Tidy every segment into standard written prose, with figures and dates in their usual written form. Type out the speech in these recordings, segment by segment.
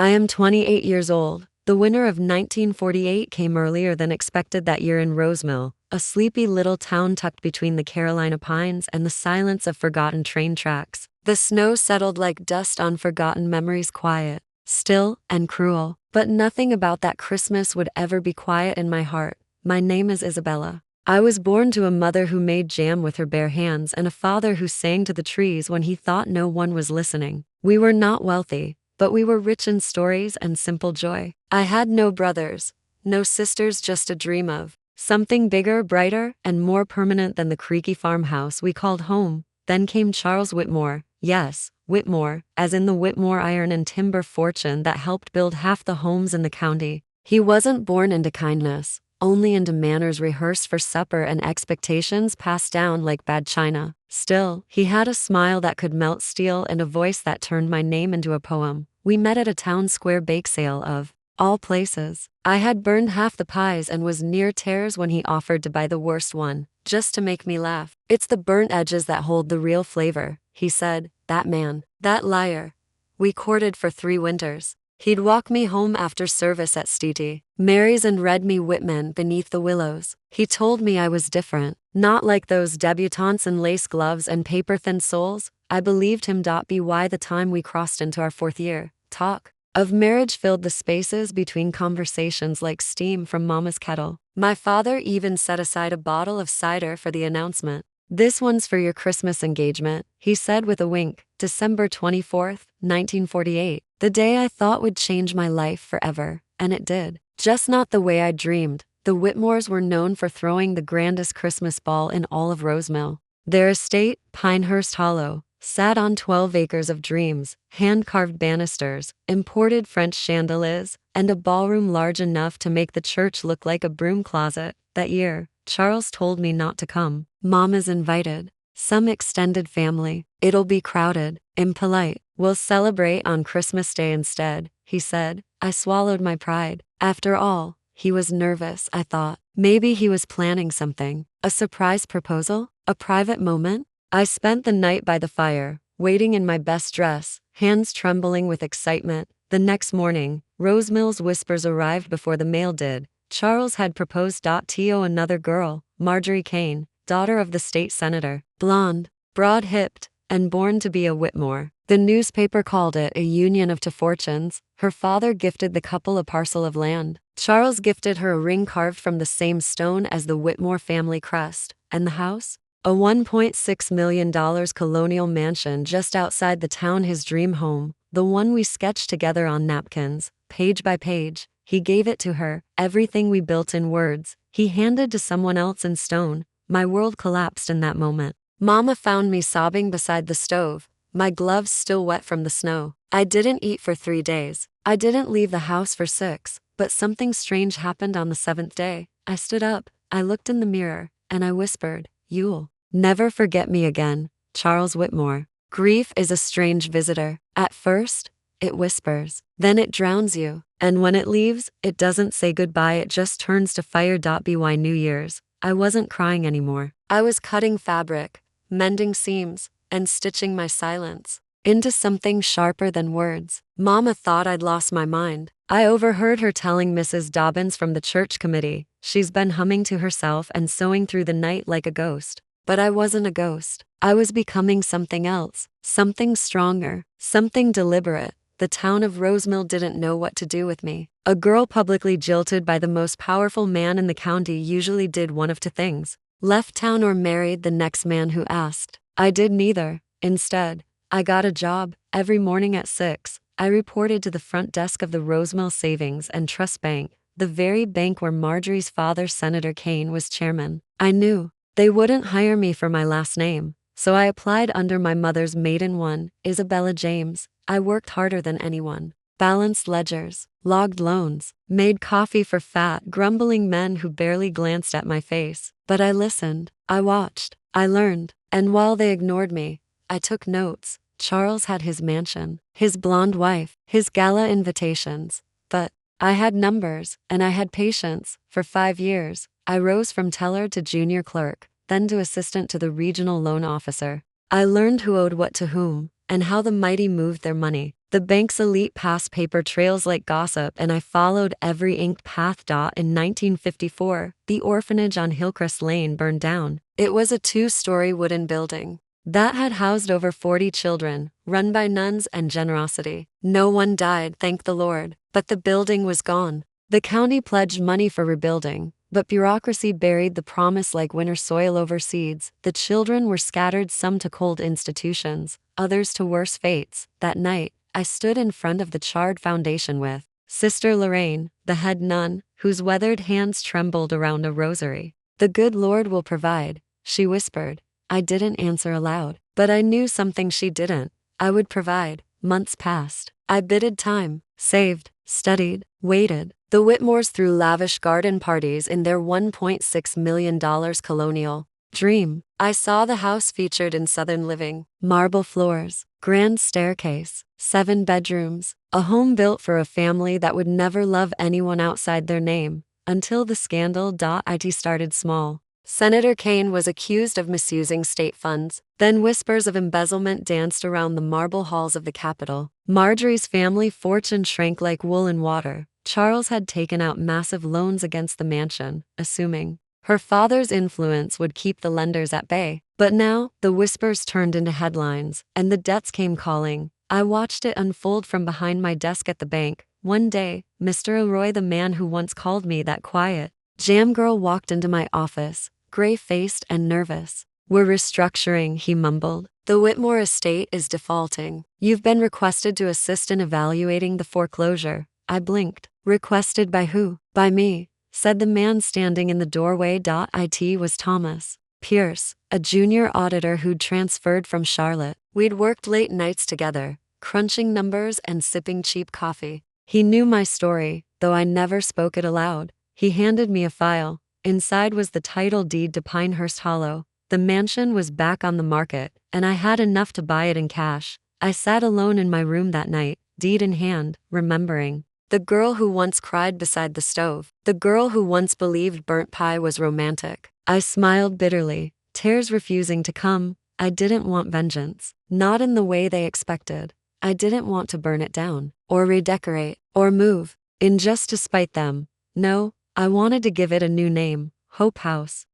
I am 28 years old. The winter of 1948 came earlier than expected that year in Rosemill, a sleepy little town tucked between the Carolina pines and the silence of forgotten train tracks. The snow settled like dust on forgotten memories, quiet, still, and cruel. But nothing about that Christmas would ever be quiet in my heart. My name is Isabella. I was born to a mother who made jam with her bare hands and a father who sang to the trees when he thought no one was listening. We were not wealthy, but we were rich in stories and simple joy. I had no brothers, no sisters, just a dream of something bigger, brighter, and more permanent than the creaky farmhouse we called home. Then came Charles Whitmore. Yes, Whitmore, as in the Whitmore iron and timber fortune that helped build half the homes in the county. He wasn't born into kindness, only into manners rehearsed for supper and expectations passed down like bad china. Still, he had a smile that could melt steel and a voice that turned my name into a poem. We met at a town square bake sale of all places. I had burned half the pies and was near tears when he offered to buy the worst one, just to make me laugh. It's the burnt edges that hold the real flavor, he said. That man, that liar. We courted for 3 winters. He'd walk me home after service at Steety Mary's and read me Whitman Beneath the Willows. He told me I was different, not like those debutantes in lace gloves and paper-thin soles. I believed him. By the time we crossed into our 4th year, talk of marriage filled the spaces between conversations like steam from Mama's kettle. My father even set aside a bottle of cider for the announcement. This one's for your Christmas engagement, he said with a wink. December 24th, 1948. The day I thought would change my life forever, and it did. Just not the way I dreamed. The Whitmores were known for throwing the grandest Christmas ball in all of Rosemill. Their estate, Pinehurst Hollow, sat on 12 acres of dreams, hand-carved banisters, imported French chandeliers, and a ballroom large enough to make the church look like a broom closet. That year, Charles told me not to come. Mom is invited. Some extended family. It'll be crowded, impolite. We'll celebrate on Christmas Day instead, he said. I swallowed my pride. After all, he was nervous, I thought. Maybe he was planning something. A surprise proposal? A private moment? I spent the night by the fire, waiting in my best dress, hands trembling with excitement. The next morning, Rosemill's whispers arrived before the mail did. Charles had proposed to another girl, Marjorie Kane, daughter of the state senator, blonde, broad-hipped, and born to be a Whitmore. The newspaper called it a union of two fortunes. Her father gifted the couple a parcel of land. Charles gifted her a ring carved from the same stone as the Whitmore family crest. And the house? A $1.6 million colonial mansion just outside the town, his dream home, the one we sketched together on napkins, page by page. He gave it to her, everything we built in words, he handed to someone else in stone. My world collapsed in that moment. Mama found me sobbing beside the stove, my gloves still wet from the snow. I didn't eat for 3 days. I didn't leave the house for 6, but something strange happened on the 7th day. I stood up, I looked in the mirror, and I whispered, "You'll never forget me again, Charles Whitmore." Grief is a strange visitor. At first, it whispers, then it drowns you, and when it leaves, it doesn't say goodbye, it just turns to fire. By New Year's, I wasn't crying anymore. I was cutting fabric, mending seams, and stitching my silence into something sharper than words. Mama thought I'd lost my mind. I overheard her telling Mrs. Dobbins from the church committee, she's been humming to herself and sewing through the night like a ghost. But I wasn't a ghost. I was becoming something else, something stronger, something deliberate. The town of Rosemill didn't know what to do with me. A girl publicly jilted by the most powerful man in the county usually did one of 2 things: left town or married the next man who asked. I did neither. Instead, I got a job. Every morning at 6, I reported to the front desk of the Rosemill Savings and Trust Bank, the very bank where Marjorie's father, Senator Kane, was chairman. I knew they wouldn't hire me for my last name, so I applied under my mother's maiden one, Isabella James. I worked harder than anyone. Balanced ledgers, logged loans, made coffee for fat, grumbling men who barely glanced at my face. But I listened, I watched, I learned, and while they ignored me, I took notes. Charles had his mansion, his blonde wife, his gala invitations. But I had numbers, and I had patience. For 5 years, I rose from teller to junior clerk, then to assistant to the regional loan officer. I learned who owed what to whom, and how the mighty moved their money. The bank's elite passed paper trails like gossip, and I followed every inked path. In 1954, the orphanage on Hillcrest Lane burned down. It was a two-story wooden building that had housed over 40 children, run by nuns and generosity. No one died, thank the Lord, but the building was gone. The county pledged money for rebuilding, but bureaucracy buried the promise like winter soil over seeds. The children were scattered, some to cold institutions, others to worse fates. That night, I stood in front of the charred foundation with Sister Lorraine, the head nun, whose weathered hands trembled around a rosary. "The good Lord will provide," she whispered. I didn't answer aloud, but I knew something she didn't. I would provide. Months passed. I bided time, saved, studied, waited. The Whitmores threw lavish garden parties in their $1.6 million colonial dream. I saw the house featured in Southern living, marble floors, grand staircase, 7 bedrooms, a home built for a family that would never love anyone outside their name, until the scandal. It started small. Senator Kane was accused of misusing state funds. Then whispers of embezzlement danced around the marble halls of the Capitol. Marjorie's family fortune shrank like wool in water. Charles had taken out massive loans against the mansion, assuming her father's influence would keep the lenders at bay. But now, the whispers turned into headlines, and the debts came calling. I watched it unfold from behind my desk at the bank. One day, Mr. Elroy, the man who once called me that quiet jam girl, walked into my office, gray-faced and nervous. "We're restructuring," he mumbled. "The Whitmore estate is defaulting. You've been requested to assist in evaluating the foreclosure." I blinked. "Requested by who?" "By me," said the man standing in the doorway. It was Thomas Pierce, a junior auditor who'd transferred from Charlotte. We'd worked late nights together, crunching numbers and sipping cheap coffee. He knew my story, though I never spoke it aloud. He handed me a file. Inside was the title deed to Pinehurst Hollow. The mansion was back on the market, and I had enough to buy it in cash. I sat alone in my room that night, deed in hand, remembering the girl who once cried beside the stove, the girl who once believed burnt pie was romantic. I smiled bitterly, tears refusing to come. I didn't want vengeance, not in the way they expected. I didn't want to burn it down, or redecorate, or move in just to spite them. No, I wanted to give it a new name, Hope House.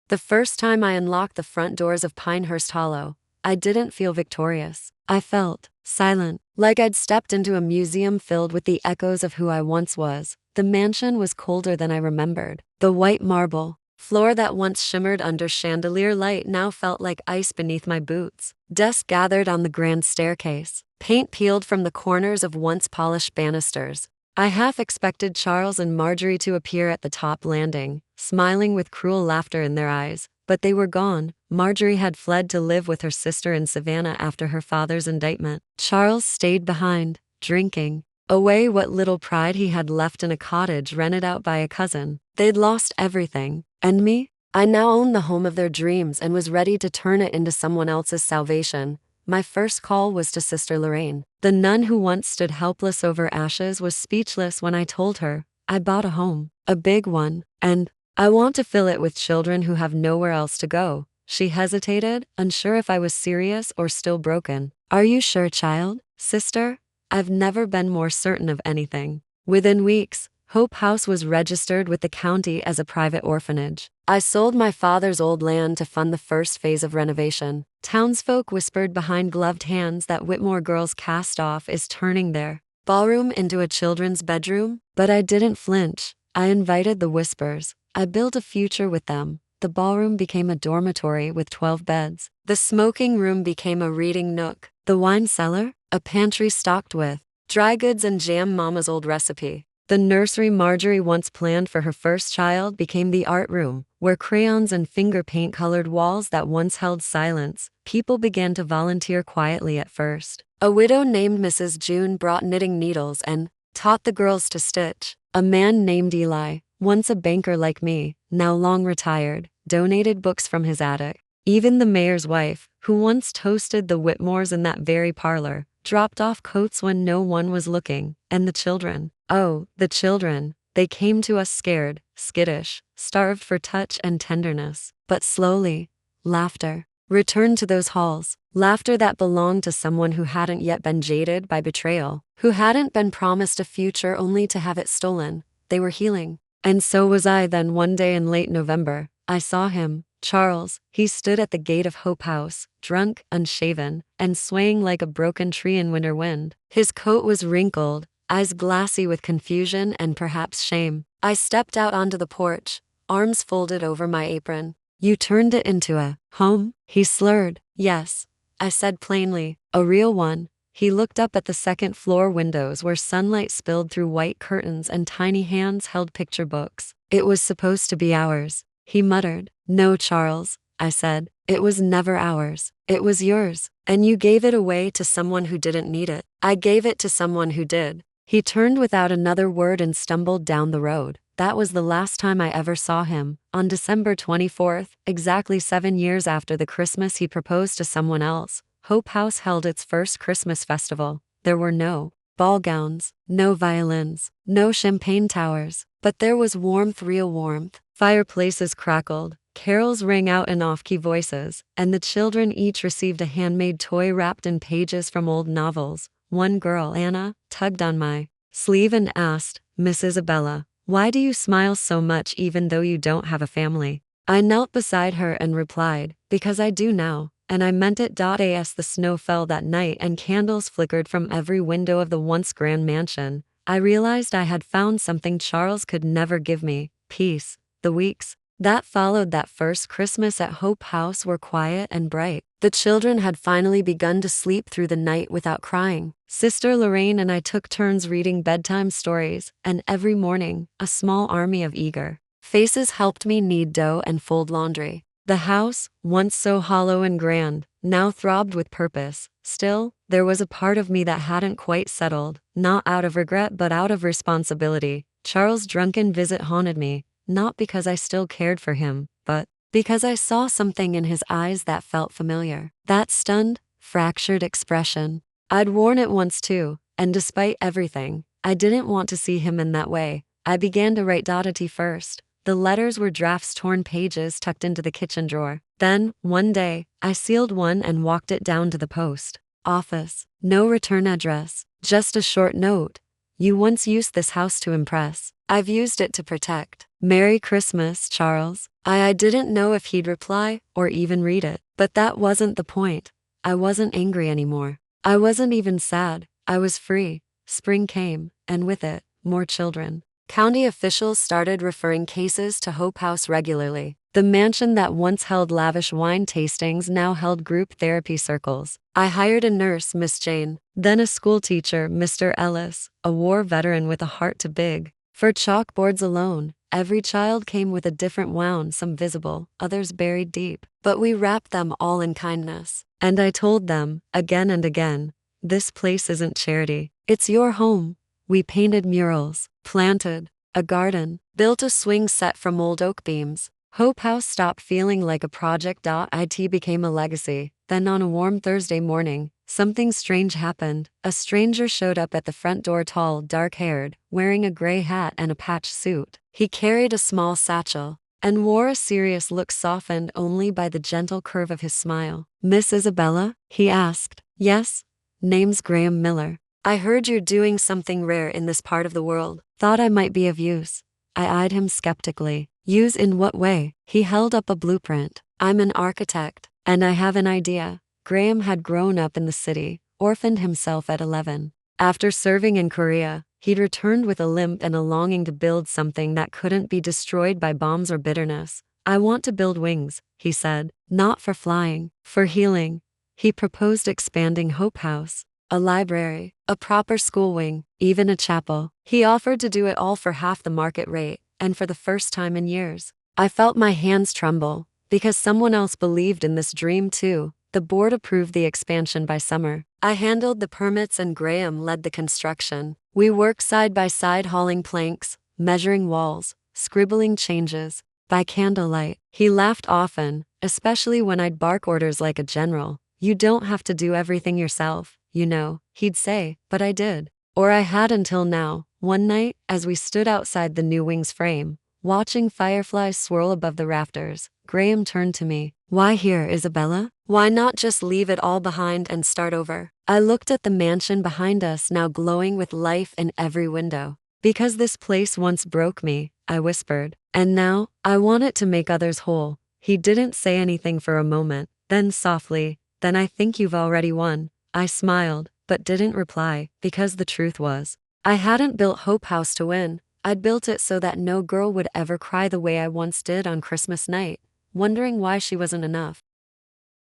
The first time I unlocked the front doors of Pinehurst Hollow, I didn't feel victorious. I felt silent, like I'd stepped into a museum filled with the echoes of who I once was. The mansion was colder than I remembered. The white marble floor that once shimmered under chandelier light now felt like ice beneath my boots. Dust gathered on the grand staircase, paint peeled from the corners of once polished banisters. I half expected Charles and Marjorie to appear at the top landing, smiling with cruel laughter in their eyes, but they were gone. Marjorie had fled to live with her sister in Savannah after her father's indictment. Charles stayed behind, drinking away what little pride he had left in a cottage rented out by a cousin. They'd lost everything. And me? I now owned the home of their dreams and was ready to turn it into someone else's salvation. My first call was to Sister Lorraine. The nun who once stood helpless over ashes was speechless when I told her, "I bought a home, a big one, and I want to fill it with children who have nowhere else to go." She hesitated, unsure if I was serious or still broken. "Are you sure, child?" "Sister, I've never been more certain of anything." Within weeks, Hope House was registered with the county as a private orphanage. I sold my father's old land to fund the first phase of renovation. Townsfolk whispered behind gloved hands that Whitmore girls' cast-off is turning their ballroom into a children's bedroom. But I didn't flinch. I invited the whispers. I built a future with them. The ballroom became a dormitory with 12 beds. The smoking room became a reading nook. The wine cellar, a pantry stocked with dry goods and jam Mama's old recipe. The nursery Marjorie once planned for her first child became the art room, where crayons and finger paint colored walls that once held silence. People began to volunteer quietly at first. A widow named Mrs. June brought knitting needles and taught the girls to stitch. A man named Eli, once a banker like me, now long retired, donated books from his attic. Even the mayor's wife, who once toasted the Whitmores in that very parlor, dropped off coats when no one was looking. And the children. Oh, the children. They came to us scared, skittish, starved for touch and tenderness. But slowly, laughter Return to those halls. Laughter that belonged to someone who hadn't yet been jaded by betrayal, who hadn't been promised a future only to have it stolen. They were healing. And so was I. Then one day in late November, I saw him, Charles. He stood at the gate of Hope House, drunk, unshaven, and swaying like a broken tree in winter wind. His coat was wrinkled, eyes glassy with confusion and perhaps shame. I stepped out onto the porch, arms folded over my apron. You turned it into a home? He slurred. Yes, I said plainly, a real one. He looked up at the second-floor windows where sunlight spilled through white curtains and tiny hands held picture books. It was supposed to be ours, he muttered. No, Charles, I said. It was never ours. It was yours. And you gave it away to someone who didn't need it. I gave it to someone who did. He turned without another word and stumbled down the road. That was the last time I ever saw him. On December 24th, exactly 7 years after the Christmas he proposed to someone else, Hope House held its first Christmas festival. There were no ball gowns, no violins, no champagne towers, but there was warmth, real warmth. Fireplaces crackled, carols rang out in off-key voices, and the children each received a handmade toy wrapped in pages from old novels. One girl, Anna, tugged on my sleeve and asked, Miss Isabella, why do you smile so much even though you don't have a family? I knelt beside her and replied, because I do now. And I meant it. As the snow fell that night and candles flickered from every window of the once grand mansion, I realized I had found something Charles could never give me, peace. The weeks that followed that first Christmas at Hope House were quiet and bright. The children had finally begun to sleep through the night without crying. Sister Lorraine and I took turns reading bedtime stories, and every morning, a small army of eager faces helped me knead dough and fold laundry. The house, once so hollow and grand, now throbbed with purpose. Still, there was a part of me that hadn't quite settled, not out of regret but out of responsibility. Charles' drunken visit haunted me, not because I still cared for him, but because I saw something in his eyes that felt familiar. That stunned, fractured expression. I'd worn it once too, and despite everything, I didn't want to see him in that way. I began to write Dottie first. The letters were drafts, torn pages tucked into the kitchen drawer. Then, one day, I sealed one and walked it down to the post office. No return address, just a short note. You once used this house to impress. I've used it to protect. Merry Christmas, Charles. I didn't know if he'd reply or even read it. But that wasn't the point. I wasn't angry anymore. I wasn't even sad. I was free. Spring came, and with it, more children. County officials started referring cases to Hope House regularly. The mansion that once held lavish wine tastings now held group therapy circles. I hired a nurse, Miss Jane, then a schoolteacher, Mr. Ellis, a war veteran with a heart too big for chalkboards alone. Every child came with a different wound, some visible, others buried deep. But we wrapped them all in kindness. And I told them, again and again, this place isn't charity. It's your home. We painted murals, planted a garden, built a swing set from old oak beams. Hope House stopped feeling like a project. It became a legacy. Then on a warm Thursday morning, something strange happened. A stranger showed up at the front door, tall, dark-haired, wearing a gray hat and a patched suit. He carried a small satchel and wore a serious look softened only by the gentle curve of his smile. Miss Isabella? He asked. Yes. Name's Graham Miller. I heard you're doing something rare in this part of the world. Thought I might be of use. I eyed him skeptically. Use in what way? He held up a blueprint. I'm an architect, and I have an idea. Graham had grown up in the city, orphaned himself at 11. After serving in Korea, he'd returned with a limp and a longing to build something that couldn't be destroyed by bombs or bitterness. I want to build wings, he said. Not for flying, for healing. He proposed expanding Hope House. A library, a proper school wing, even a chapel. He offered to do it all for half the market rate, and for the first time in years. I felt my hands tremble, because someone else believed in this dream too. The board approved the expansion by summer. I handled the permits and Graham led the construction. We worked side by side, hauling planks, measuring walls, scribbling changes. By candlelight, he laughed often, especially when I'd bark orders like a general. You don't have to do everything yourself, you know, he'd say, but I did. Or I had until now. One night, as we stood outside the new wing's frame, watching fireflies swirl above the rafters, Graham turned to me. Why here, Isabella? Why not just leave it all behind and start over? I looked at the mansion behind us, now glowing with life in every window. Because this place once broke me, I whispered. And now, I want it to make others whole. He didn't say anything for a moment, then softly, then I think you've already won. I smiled, but didn't reply, because the truth was, I hadn't built Hope House to win. I'd built it so that no girl would ever cry the way I once did on Christmas night, wondering why she wasn't enough.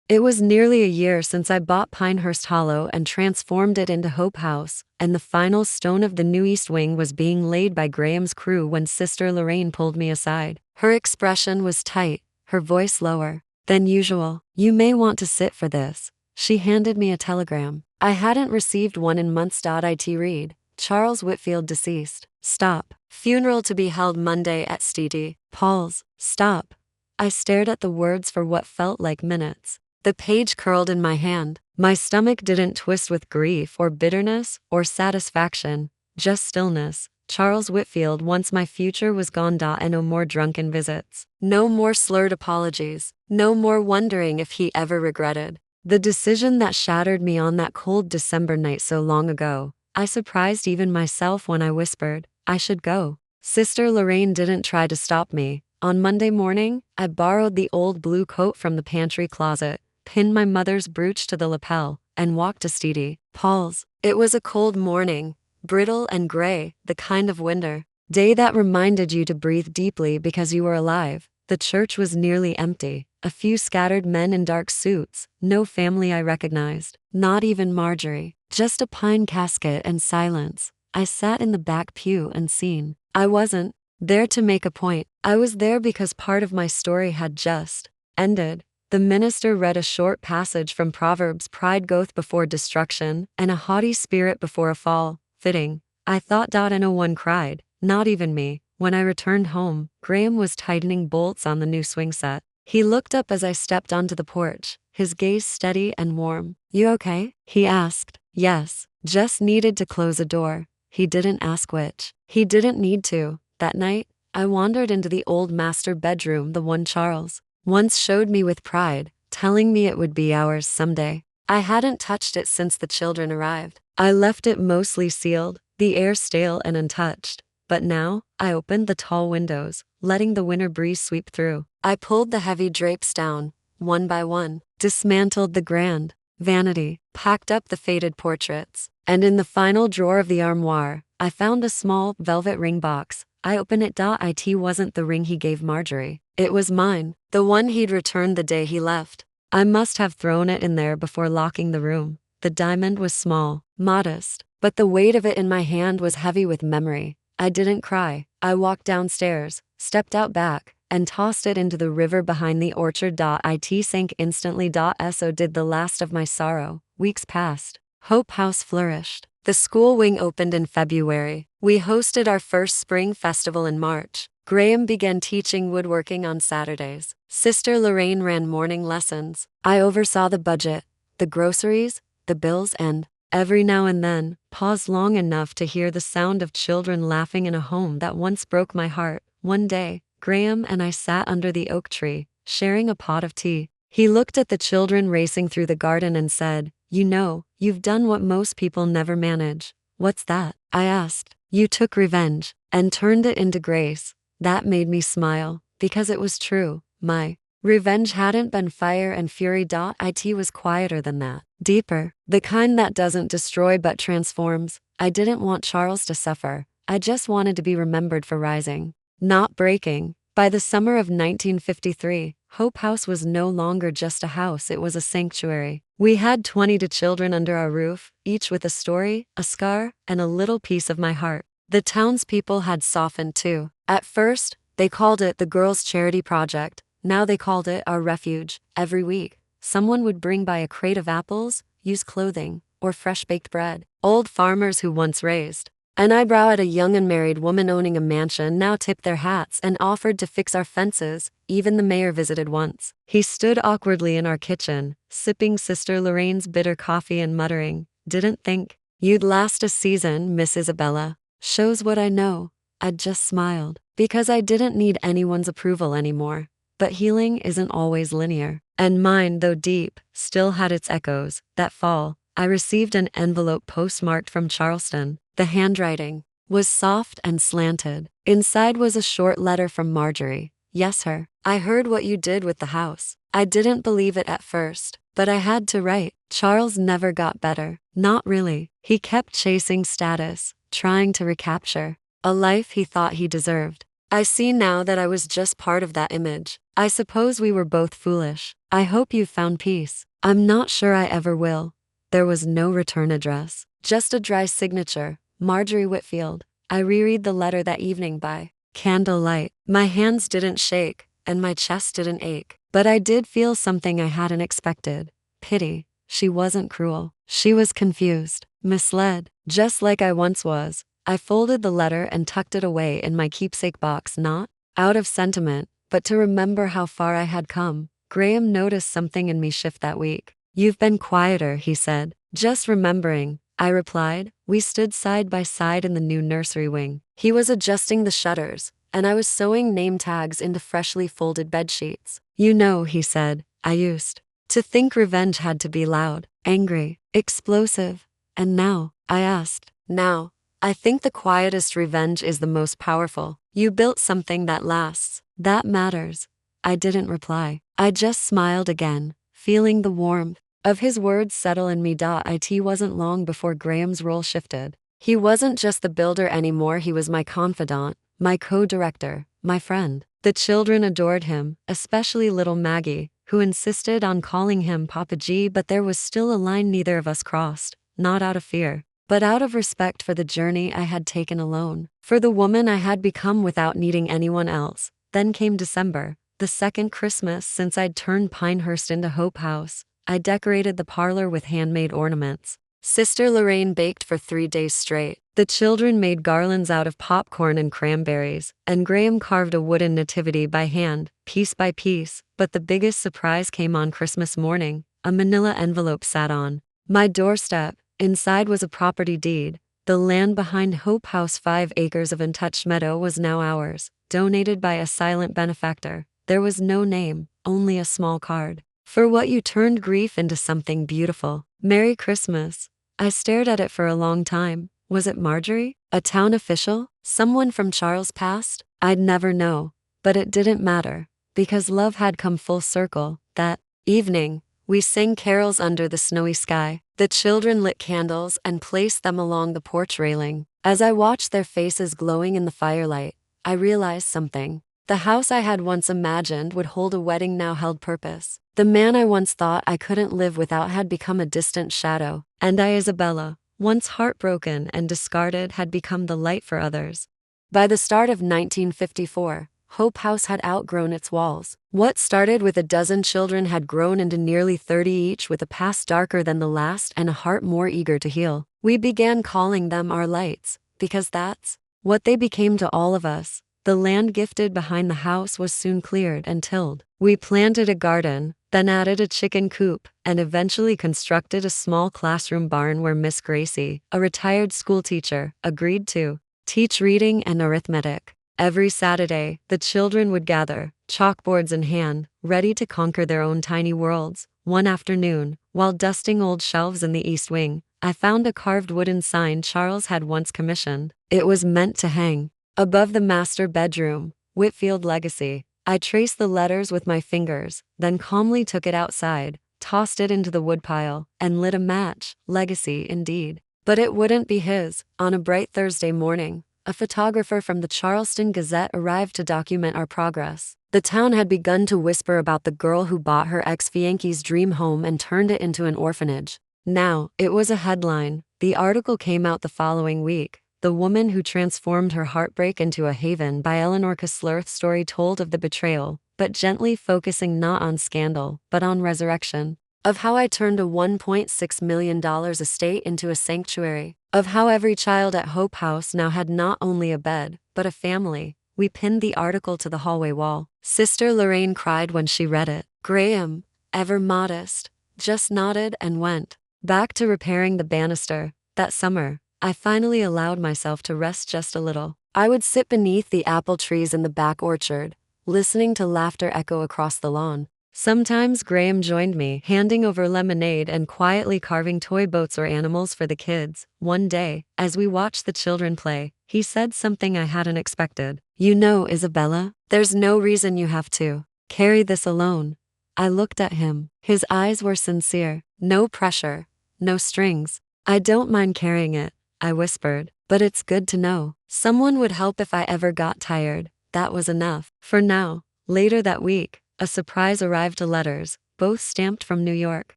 It was nearly a year since I bought Pinehurst Hollow and transformed it into Hope House, and the final stone of the new East Wing was being laid by Graham's crew when Sister Lorraine pulled me aside. Her expression was tight, her voice lower than usual. You may want to sit for this. She handed me a telegram. I hadn't received one in months. It read, Charles Whitfield deceased. Stop. Funeral to be held Monday at St. Paul's. Stop. I stared at the words for what felt like minutes. The page curled in my hand. My stomach didn't twist with grief or bitterness or satisfaction, just stillness. Charles Whitfield, once my future was gone. And no more drunken visits. No more slurred apologies. No more wondering if he ever regretted the decision that shattered me on that cold December night so long ago. I surprised even myself when I whispered, I should go. Sister Lorraine didn't try to stop me. On Monday morning, I borrowed the old blue coat from the pantry closet, pinned my mother's brooch to the lapel, and walked to St. Paul's. It was a cold morning, brittle and gray, the kind of winter day that reminded you to breathe deeply because you were alive. The church was nearly empty. A few scattered men in dark suits, no family I recognized, not even Marjorie, just a pine casket and silence. I sat in the back pew unseen. I wasn't there to make a point. I was there because part of my story had just ended. The minister read a short passage from Proverbs: pride goeth before destruction, and a haughty spirit before a fall. Fitting. I thought. And no one cried, not even me. When I returned home, Graham was tightening bolts on the new swing set. He looked up as I stepped onto the porch, his gaze steady and warm. You okay? He asked. Yes, just needed to close a door. He didn't ask which. He didn't need to. That night, I wandered into the old master bedroom, the one Charles once showed me with pride, telling me it would be ours someday. I hadn't touched it since the children arrived. I left it mostly sealed, the air stale and untouched. But now, I opened the tall windows, letting the winter breeze sweep through. I pulled the heavy drapes down, one by one, dismantled the grand vanity, packed up the faded portraits, and in the final drawer of the armoire, I found a small, velvet ring box. I opened it. It wasn't the ring he gave Marjorie. It was mine, the one he'd returned the day he left. I must have thrown it in there before locking the room. The diamond was small, modest, but the weight of it in my hand was heavy with memory. I didn't cry. I walked downstairs, stepped out back, and tossed it into the river behind the orchard. It sank instantly. So did the last of my sorrow. Weeks passed. Hope House flourished. The school wing opened in February. We hosted our first spring festival in March. Graham began teaching woodworking on Saturdays. Sister Lorraine ran morning lessons. I oversaw the budget, the groceries, the bills, and, every now and then, paused long enough to hear the sound of children laughing in a home that once broke my heart. One day, Graham and I sat under the oak tree, sharing a pot of tea. He looked at the children racing through the garden and said, You know, you've done what most people never manage. What's that? I asked. You took revenge, and turned it into grace. That made me smile, because it was true. My revenge hadn't been fire and fury. It was quieter than that, deeper, the kind that doesn't destroy but transforms. I didn't want Charles to suffer. I just wanted to be remembered for rising, not breaking. By the summer of 1953, Hope House was no longer just a house, it was a sanctuary. We had 22 children under our roof, each with a story, a scar, and a little piece of my heart. The townspeople had softened too. At first, they called it the Girls' Charity Project. Now they called it our refuge. Every week, someone would bring by a crate of apples, used clothing, or fresh-baked bread. Old farmers who once raised an eyebrow at a young unmarried woman owning a mansion now tipped their hats and offered to fix our fences. Even the mayor visited once. He stood awkwardly in our kitchen, sipping Sister Lorraine's bitter coffee and muttering, Didn't think you'd last a season, Miss Isabella. Shows what I know. I'd just smiled, because I didn't need anyone's approval anymore. But healing isn't always linear. And mine, though deep, still had its echoes. That fall, I received an envelope postmarked from Charleston. The handwriting was soft and slanted. Inside was a short letter from Marjorie. Yes, her. I heard what you did with the house. I didn't believe it at first, but I had to write. Charles never got better. Not really. He kept chasing status, trying to recapture a life he thought he deserved. I see now that I was just part of that image. I suppose we were both foolish. I hope you found peace. I'm not sure I ever will. There was no return address, just a dry signature, Marjorie Whitfield. I reread the letter that evening by candlelight. My hands didn't shake, and my chest didn't ache. But I did feel something I hadn't expected. Pity. She wasn't cruel. She was confused, misled, just like I once was. I folded the letter and tucked it away in my keepsake box, not out of sentiment, but to remember how far I had come. Graham noticed something in me shift that week. You've been quieter, he said. Just remembering, I replied. We stood side by side in the new nursery wing. He was adjusting the shutters, and I was sewing name tags into freshly folded bedsheets. You know, he said, I used to think revenge had to be loud, angry, explosive. And now, I asked, now, I think the quietest revenge is the most powerful. You built something that lasts. That matters. I didn't reply. I just smiled again, feeling the warmth of his words settle in me. It wasn't long before Graham's role shifted. He wasn't just the builder anymore, he was my confidant, my co-director, my friend. The children adored him, especially little Maggie, who insisted on calling him Papa G, but there was still a line neither of us crossed, not out of fear, but out of respect for the journey I had taken alone, for the woman I had become without needing anyone else. Then came December, the second Christmas since I'd turned Pinehurst into Hope House. I decorated the parlor with handmade ornaments. Sister Lorraine baked for 3 days straight. The children made garlands out of popcorn and cranberries, and Graham carved a wooden nativity by hand, piece by piece. But the biggest surprise came on Christmas morning. A manila envelope sat on my doorstep. Inside was a property deed. The land behind Hope House, 5 acres of untouched meadow, was now ours, donated by a silent benefactor. There was no name, only a small card. For what you turned grief into something beautiful. Merry Christmas. I stared at it for a long time. Was it Marjorie? A town official? Someone from Charles' past? I'd never know. But it didn't matter, because love had come full circle. That evening, we sang carols under the snowy sky. The children lit candles and placed them along the porch railing. As I watched their faces glowing in the firelight, I realized something. The house I had once imagined would hold a wedding now held purpose. The man I once thought I couldn't live without had become a distant shadow. And I, Isabella, once heartbroken and discarded, had become the light for others. By the start of 1954, Hope House had outgrown its walls. What started with a dozen children had grown into nearly 30 each, with a past darker than the last and a heart more eager to heal. We began calling them our lights, because that's what they became to all of us. The land gifted behind the house was soon cleared and tilled. We planted a garden, then added a chicken coop, and eventually constructed a small classroom barn where Miss Gracie, a retired schoolteacher, agreed to teach reading and arithmetic. Every Saturday, the children would gather, chalkboards in hand, ready to conquer their own tiny worlds. One afternoon, while dusting old shelves in the East Wing, I found a carved wooden sign Charles had once commissioned. It was meant to hang above the master bedroom, Whitfield Legacy. I traced the letters with my fingers, then calmly took it outside, tossed it into the woodpile, and lit a match. Legacy indeed. But it wouldn't be his. On a bright Thursday morning, a photographer from the Charleston Gazette arrived to document our progress. The town had begun to whisper about the girl who bought her ex-fiance's dream home and turned it into an orphanage. Now, it was a headline. The article came out the following week. The Woman Who Transformed Her Heartbreak into a Haven, by Eleanor Kesslerth. Story told of the betrayal, but gently focusing not on scandal, but on resurrection. Of how I turned a $1.6 million estate into a sanctuary. Of how every child at Hope House now had not only a bed, but a family. We pinned the article to the hallway wall. Sister Lorraine cried when she read it. Graham, ever modest, just nodded and went back to repairing the banister. That summer, I finally allowed myself to rest just a little. I would sit beneath the apple trees in the back orchard, listening to laughter echo across the lawn. Sometimes Graham joined me, handing over lemonade and quietly carving toy boats or animals for the kids. One day, as we watched the children play, he said something I hadn't expected. "You know, Isabella, there's no reason you have to carry this alone." I looked at him. His eyes were sincere. No pressure, no strings. "I don't mind carrying it," I whispered, "but it's good to know someone would help if I ever got tired." That was enough. For now. Later that week, a surprise arrived, letters, both stamped from New York.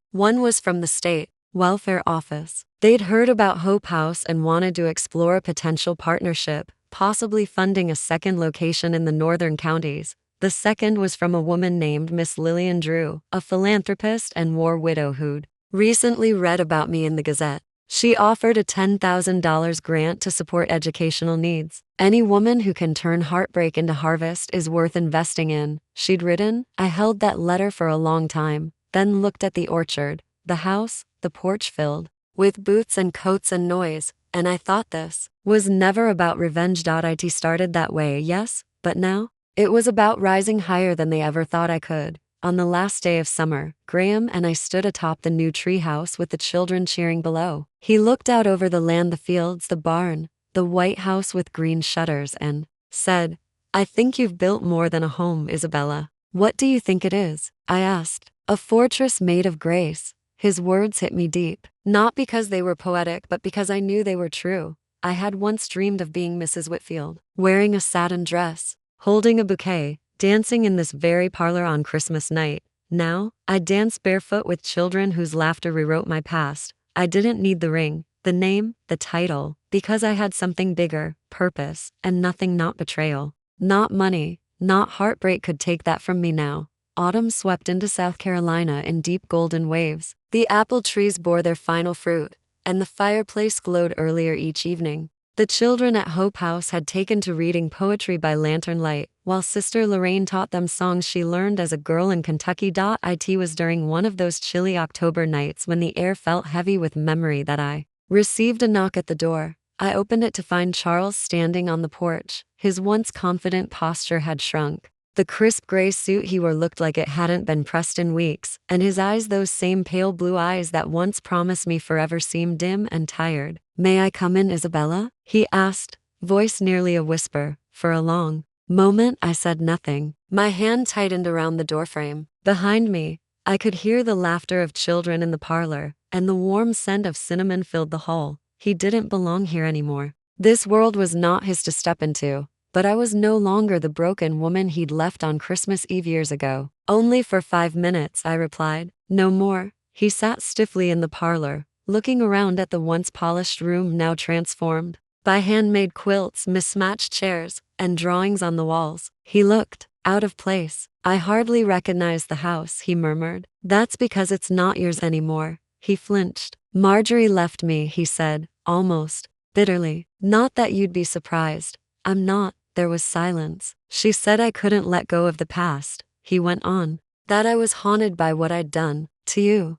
One was from the state welfare office. They'd heard about Hope House and wanted to explore a potential partnership, possibly funding a second location in the northern counties. The second was from a woman named Miss Lillian Drew, a philanthropist and war widow who'd recently read about me in the Gazette. She offered a $10,000 grant to support educational needs. "Any woman who can turn heartbreak into harvest is worth investing in," she'd written. I held that letter for a long time, then looked at the orchard, the house, the porch filled with booths and coats and noise, and I thought this was never about revenge. It started that way, yes, but now it was about rising higher than they ever thought I could. On the last day of summer, Graham and I stood atop the new treehouse with the children cheering below. He looked out over the land, the fields, the barn, the white house with green shutters, and said, "I think you've built more than a home, Isabella." "What do you think it is?" I asked. "A fortress made of grace." His words hit me deep, not because they were poetic but because I knew they were true. I had once dreamed of being Mrs. Whitfield, wearing a satin dress, holding a bouquet, dancing in this very parlor on Christmas night. Now, I dance barefoot with children whose laughter rewrote my past. I didn't need the ring, the name, the title, because I had something bigger, purpose, and nothing, not betrayal, not money, not heartbreak could take that from me now. Autumn swept into South Carolina in deep golden waves. The apple trees bore their final fruit, and the fireplace glowed earlier each evening. The children at Hope House had taken to reading poetry by lantern light, while Sister Lorraine taught them songs she learned as a girl in Kentucky. It was during one of those chilly October nights when the air felt heavy with memory that I received a knock at the door. I opened it to find Charles standing on the porch. His once confident posture had shrunk. The crisp gray suit he wore looked like it hadn't been pressed in weeks, and his eyes, those same pale blue eyes that once promised me forever, seemed dim and tired. "May I come in, Isabella?" he asked, voice nearly a whisper. For a long moment I said nothing. My hand tightened around the doorframe. Behind me, I could hear the laughter of children in the parlor, and the warm scent of cinnamon filled the hall. He didn't belong here anymore. This world was not his to step into. But I was no longer the broken woman he'd left on Christmas Eve years ago. "Only for 5 minutes," I replied. "No more." He sat stiffly in the parlor, looking around at the once polished room now transformed by handmade quilts, mismatched chairs, and drawings on the walls. He looked out of place. "I hardly recognize the house," he murmured. "That's because it's not yours anymore." He flinched. "Marjorie left me," he said, almost bitterly. "Not that you'd be surprised. I'm not." There was silence. "She said I couldn't let go of the past," he went on. "That I was haunted by what I'd done to you."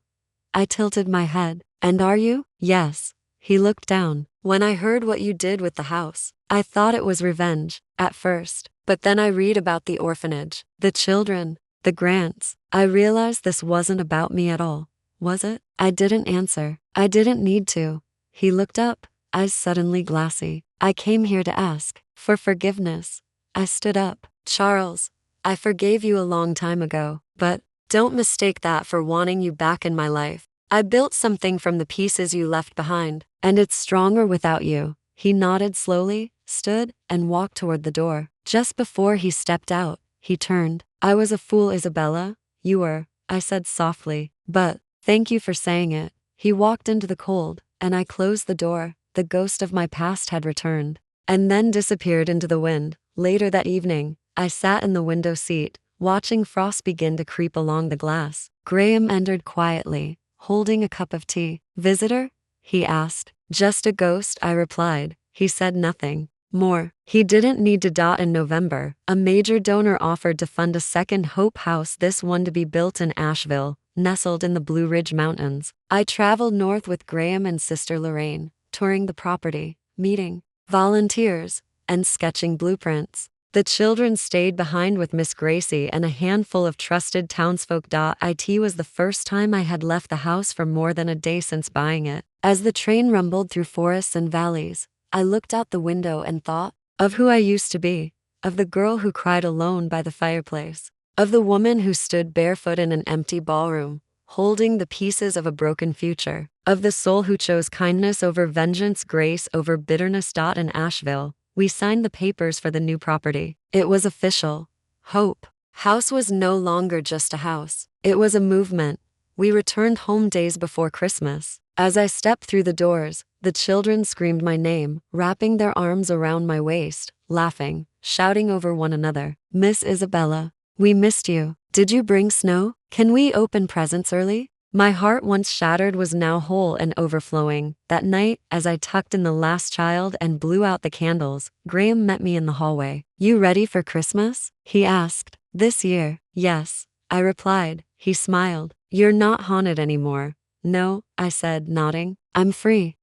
I tilted my head. "And are you?" "Yes." He looked down. "When I heard what you did with the house, I thought it was revenge, at first. But then I read about the orphanage, the children, the grants. I realized this wasn't about me at all. Was it?" I didn't answer. I didn't need to. He looked up, eyes suddenly glassy. "I came here to ask for forgiveness." I stood up. "Charles, I forgave you a long time ago, but don't mistake that for wanting you back in my life. I built something from the pieces you left behind, and it's stronger without you." He nodded slowly, stood, and walked toward the door. Just before he stepped out, he turned. "I was a fool, Isabella. You were," I said softly. "But thank you for saying it." He walked into the cold, and I closed the door. The ghost of my past had returned, and then disappeared into the wind. Later that evening, I sat in the window seat, watching frost begin to creep along the glass. Graham entered quietly, holding a cup of tea. "Visitor?" he asked. "Just a ghost," I replied. He said nothing more. He didn't need to. In November, a major donor offered to fund a second Hope House, this one to be built in Asheville, nestled in the Blue Ridge Mountains. I traveled north with Graham and Sister Lorraine, touring the property, meeting volunteers, and sketching blueprints. The children stayed behind with Miss Gracie and a handful of trusted townsfolk. It was the first time I had left the house for more than a day since buying it. As the train rumbled through forests and valleys, I looked out the window and thought of who I used to be, of the girl who cried alone by the fireplace, of the woman who stood barefoot in an empty ballroom, holding the pieces of a broken future, of the soul who chose kindness over vengeance, grace over bitterness. In Asheville, we signed the papers for the new property. It was official. Hope House was no longer just a house. It was a movement. We returned home days before Christmas. As I stepped through the doors, the children screamed my name, wrapping their arms around my waist, laughing, shouting over one another. Miss Isabella, we missed you. Did you bring snow? Can we open presents early? My heart, once shattered, was now whole and overflowing. That night, as I tucked in the last child and blew out the candles, Graham met me in the hallway. You ready for Christmas? He asked. This year, yes, I replied. He smiled. You're not haunted anymore. No, I said, nodding. I'm free.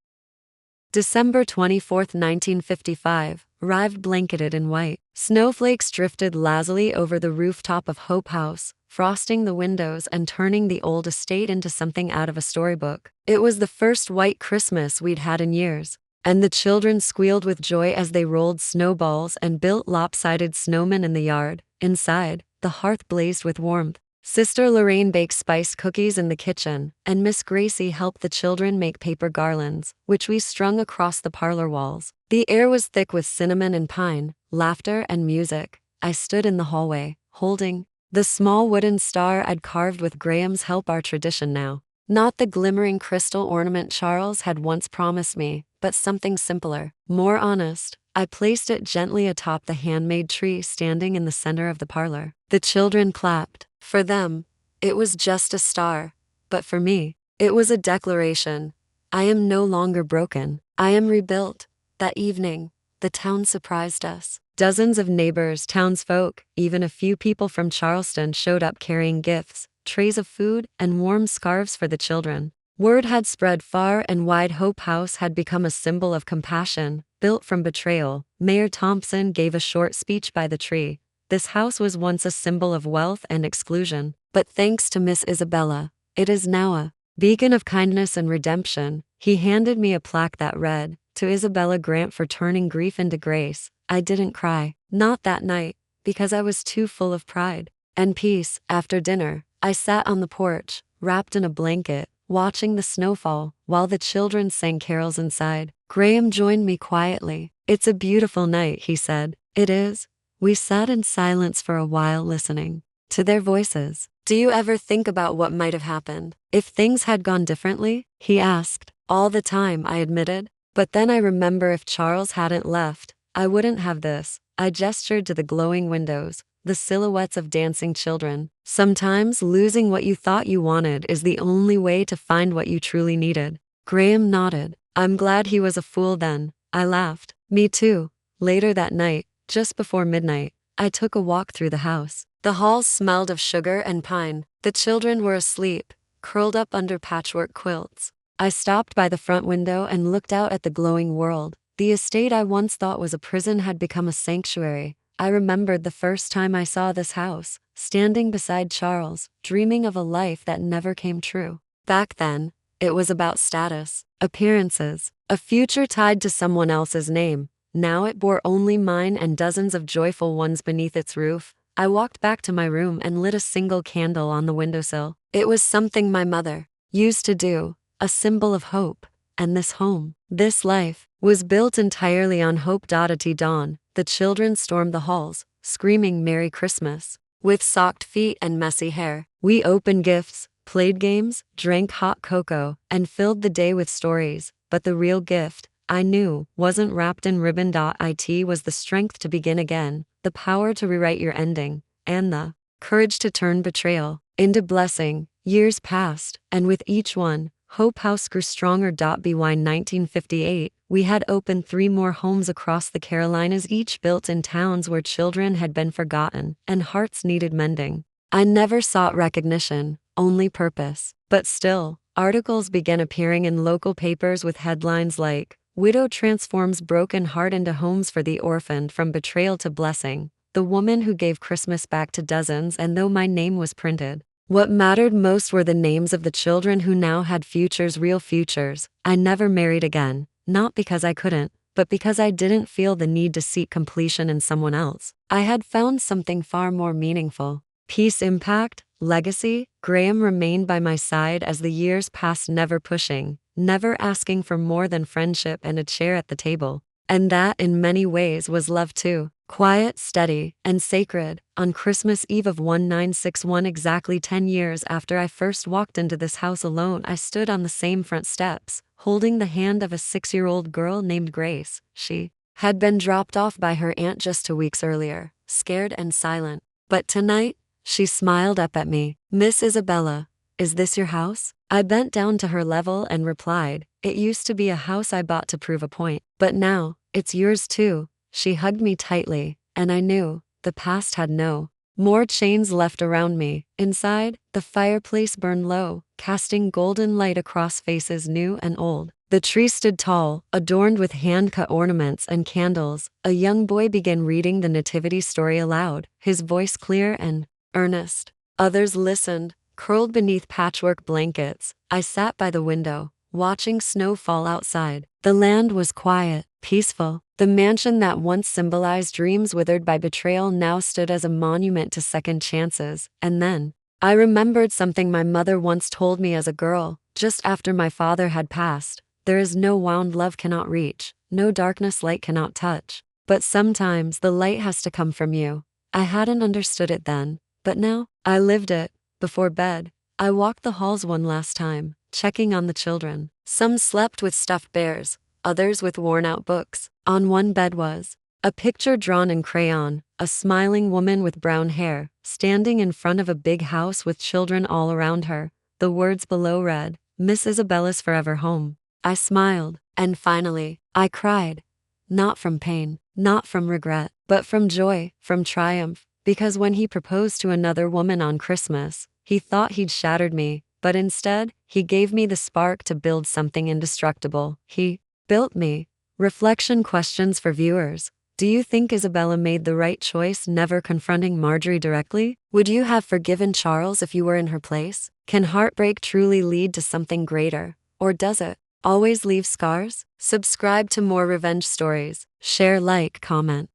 December 24th, 1955, arrived blanketed in white. Snowflakes drifted lazily over the rooftop of Hope House, frosting the windows and turning the old estate into something out of a storybook. It was the first white Christmas we'd had in years, and the children squealed with joy as they rolled snowballs and built lopsided snowmen in the yard. Inside, the hearth blazed with warmth. Sister Lorraine baked spiced cookies in the kitchen, and Miss Gracie helped the children make paper garlands, which we strung across the parlor walls. The air was thick with cinnamon and pine, laughter and music. I stood in the hallway, holding the small wooden star I'd carved with Graham's help, our tradition now. Not the glimmering crystal ornament Charles had once promised me, but something simpler, more honest. I placed it gently atop the handmade tree standing in the center of the parlor. The children clapped. For them, it was just a star, but for me, it was a declaration. I am no longer broken. I am rebuilt. That evening, the town surprised us. Dozens of neighbors, townsfolk, even a few people from Charleston showed up carrying gifts, trays of food, and warm scarves for the children. Word had spread far and wide. Hope House had become a symbol of compassion, built from betrayal. Mayor Thompson gave a short speech by the tree. This house was once a symbol of wealth and exclusion, but thanks to Miss Isabella, it is now a beacon of kindness and redemption. He handed me a plaque that read, "To Isabella Grant for turning grief into grace." I didn't cry, not that night, because I was too full of pride and peace. After dinner, I sat on the porch, wrapped in a blanket, watching the snowfall, while the children sang carols inside. Graham joined me quietly. It's a beautiful night, he said. It is. We sat in silence for a while, listening to their voices. Do you ever think about what might have happened if things had gone differently? He asked. All the time, I admitted. But then I remember, if Charles hadn't left, I wouldn't have this. I gestured to the glowing windows, the silhouettes of dancing children. Sometimes losing what you thought you wanted is the only way to find what you truly needed. Graham nodded. I'm glad he was a fool then. I laughed. Me too. Later that night, just before midnight, I took a walk through the house. The halls smelled of sugar and pine. The children were asleep, curled up under patchwork quilts. I stopped by the front window and looked out at the glowing world. The estate I once thought was a prison had become a sanctuary. I remembered the first time I saw this house, standing beside Charles, dreaming of a life that never came true. Back then, it was about status, appearances, a future tied to someone else's name. Now it bore only mine and dozens of joyful ones beneath its roof. I walked back to my room and lit a single candle on the windowsill. It was something my mother used to do, a symbol of hope. And this home, this life, was built entirely on hope. At dawn, the children stormed the halls, screaming Merry Christmas. With socked feet and messy hair, we opened gifts, played games, drank hot cocoa, and filled the day with stories. But the real gift, I knew, wasn't wrapped in ribbon. It was the strength to begin again, the power to rewrite your ending, and the courage to turn betrayal into blessing. Years passed, and with each one, Hope House grew stronger. By 1958, we had opened 3 more homes across the Carolinas, each built in towns where children had been forgotten and hearts needed mending. I never sought recognition, only purpose. But still, articles began appearing in local papers with headlines like, "Widow transforms broken heart into homes for the orphaned, from betrayal to blessing." the woman who gave Christmas back to dozens, and though my name was printed, what mattered most were the names of the children who now had futures, real futures. I never married again, not because I couldn't, but because I didn't feel the need to seek completion in someone else. I had found something far more meaningful. Peace, impact, legacy. Graham remained by my side as the years passed, never pushing, never asking for more than friendship and a chair at the table. And that, in many ways, was love too. Quiet, steady, and sacred. On Christmas Eve of 1961, exactly 10 years after I first walked into this house alone, I stood on the same front steps, holding the hand of a 6-year-old girl named Grace. She had been dropped off by her aunt just 2 weeks earlier, scared and silent. But tonight, she smiled up at me. "Miss Isabella, is this your house?" I bent down to her level and replied, "It used to be a house I bought to prove a point. But now, it's yours too." She hugged me tightly, and I knew the past had no more chains left around me. Inside, the fireplace burned low, casting golden light across faces new and old. The tree stood tall, adorned with hand-cut ornaments and candles. A young boy began reading the nativity story aloud, his voice clear and earnest. Others listened, curled beneath patchwork blankets. I sat by the window, watching snow fall outside. The land was quiet, peaceful. The mansion that once symbolized dreams withered by betrayal now stood as a monument to second chances. And then, I remembered something my mother once told me as a girl, just after my father had passed. There is no wound love cannot reach, no darkness light cannot touch. But sometimes the light has to come from you. I hadn't understood it then, but now, I lived it. Before bed, I walked the halls one last time, checking on the children. Some slept with stuffed bears, others with worn-out books. On one bed was a picture drawn in crayon, a smiling woman with brown hair, standing in front of a big house with children all around her. The words below read, "Miss Isabella's forever home." I smiled, and finally, I cried. Not from pain, not from regret, but from joy, from triumph. Because when he proposed to another woman on Christmas, he thought he'd shattered me, but instead, he gave me the spark to build something indestructible. He built me. Reflection questions for viewers. Do you think Isabella made the right choice never confronting Marjorie directly? Would you have forgiven Charles if you were in her place? Can heartbreak truly lead to something greater? Or does it always leave scars? Subscribe to more revenge stories. Share, like, comment.